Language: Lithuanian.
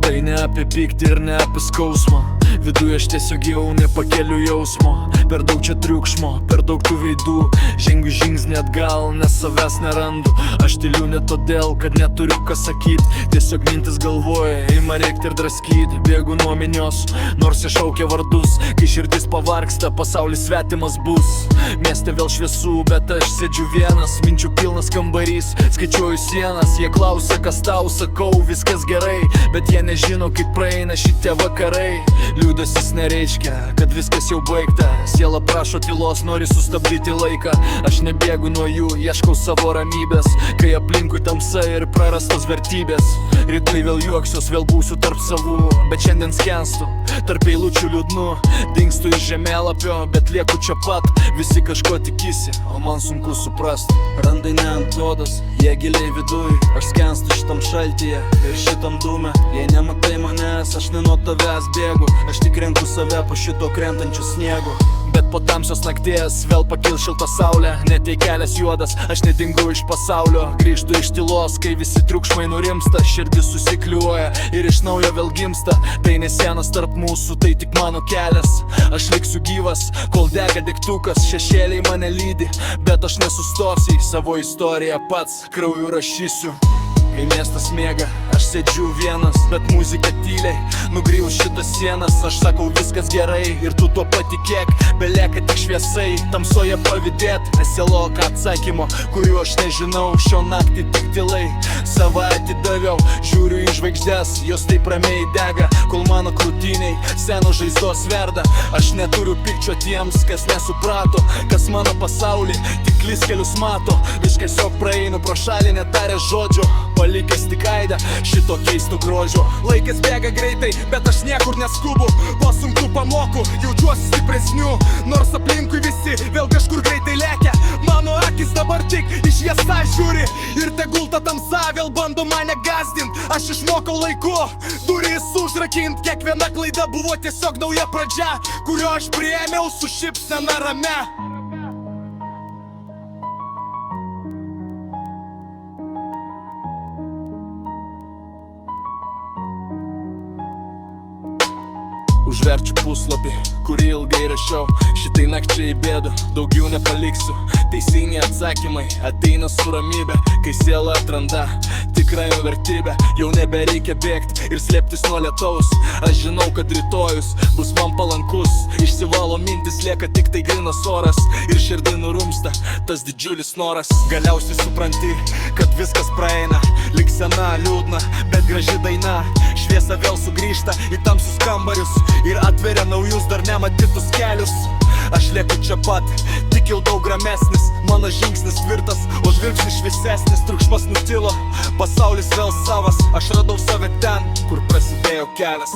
Tai ne apie pyktį ir ne apie skausmą. Viduje aš tiesiog jau nepakeliu jausmo. Per daug čia triukšmo, per daug tų veidų. Žengiu žingsnį atgal, nes savęs nerandu. Aš tyliu ne todėl, kad neturiu ką sakyt. Tiesiog mintis galvoja, ima rėkti ir draskyt. Bėgu nuo minios, nors jie šaukia vardus. Kai širdis pavargsta, pasaulis svetimas bus. Mieste vėl šviesų, bet aš sėdžiu vienas. Minčių pilnas kambarys, skaičiuoju sienas. Jie klausia, kas tau, sakau, viskas gerai. Bet jie nežino, kaip praeina šitie vakarai. Liūdesys nereiškia, kad viskas jau baigta. Siela prašo tylos, nori sustabdyti laiką. Aš nebėgu nuo jų, ieškau savo ramybės. Kai aplinkui tamsa ir prarastos vertybės. Rytoj vėl juoksiuos, vėl būsiu tarp savų. Bet šiandien skenstu, tarp eilučių liūdnų. Dingstu iš žemėlapio, bet lieku čia pat. Visi kažko tikisi, o man sunku suprast. Randai ne ant odos, jie giliai viduj. Aš skenstu šitam šaltyje ir šitam dūme. Jei nematai manęs, aš ne nuo tavęs bėgu. Aš tik renku save po šito krentančių sniego. Bet po tamsios nakties vėl pakil šilta saulė. Net jei kelias juodas, aš nedingu iš pasaulio. Grįžtu iš tylos, kai visi triukšmai nurimsta. Širdis susikliuoja ir iš naujo vėl gimsta. Tai ne sienas tarp mūsų, tai tik mano kelias. Aš liksiu gyvas, kol dega degtukas. Šešėliai mane lydi, bet aš nesustosiu. Savo istoriją pats krauju rašysiu. Kai miestas miega, aš sėdžiu vienas. Bet muzika tyliai nugriau šitas sienas. Aš sakau viskas gerai ir tu tuo patikėk. Belieka tik šviesai, tamsoje pavydėt. Nesilauk atsakymo, kuriuo aš nežinau. Šio naktį tik tylai savo atidaviau. Žiūriu į žvaigždės, jos taip ramiai dega. Kol mano krūtiniai senos žaizdos verda. Aš neturiu pykčio tiems, kas nesuprato. Kas mano pasaulį tik klystkelius mato. Viskas jau praeinu pro šalį netarę žodžio. Palikęs tik aidą šito keistų grožio. Laikas bėga greitai, bet aš niekur neskubu. Po sunkių pamokų jaučiuosi stipresniu. Nors aplinkui visi vėl kažkur greitai lekia. Mano akis dabar tik iš šviesą žiūri. Ir tegul ta tamsa vėl bando mane gazdint. Aš išmokau laiku duris užrakint. Kiekviena klaida buvo tiesiog nauja pradžia, kurio aš priėmiau su šypsena ramia. Užverčiu puslapį, kurį ilgai rašiau. Šitai nakčiai bėdu, daugiau nepaliksiu. Teisingi atsakymai ateina su ramybė. Kai siela atranda tikrą jo vertybę, jau nebereikia bėgti ir slėptis nuo lietaus. Aš žinau, kad rytojus bus man palankus. Išsivalo mintis, lieka tik tai grynas oras. Ir širdį nurumsta tas didžiulis noras. Galiausiai supranti, kad viskas praeina. Lyg sena, liūdna, bet graži daina. Šviesa vėl sugrįžta į tamsius kambarius ir atveria naujus dar nematytus kelius. Aš lieku čia pat, tik jau daug ramesnis. Mano žingsnis tvirtas, o žvilgsnis šviesesnis. Triukšmas nutilo, pasaulis vėl savas. Aš radau save ten, kur prasidėjo kelias.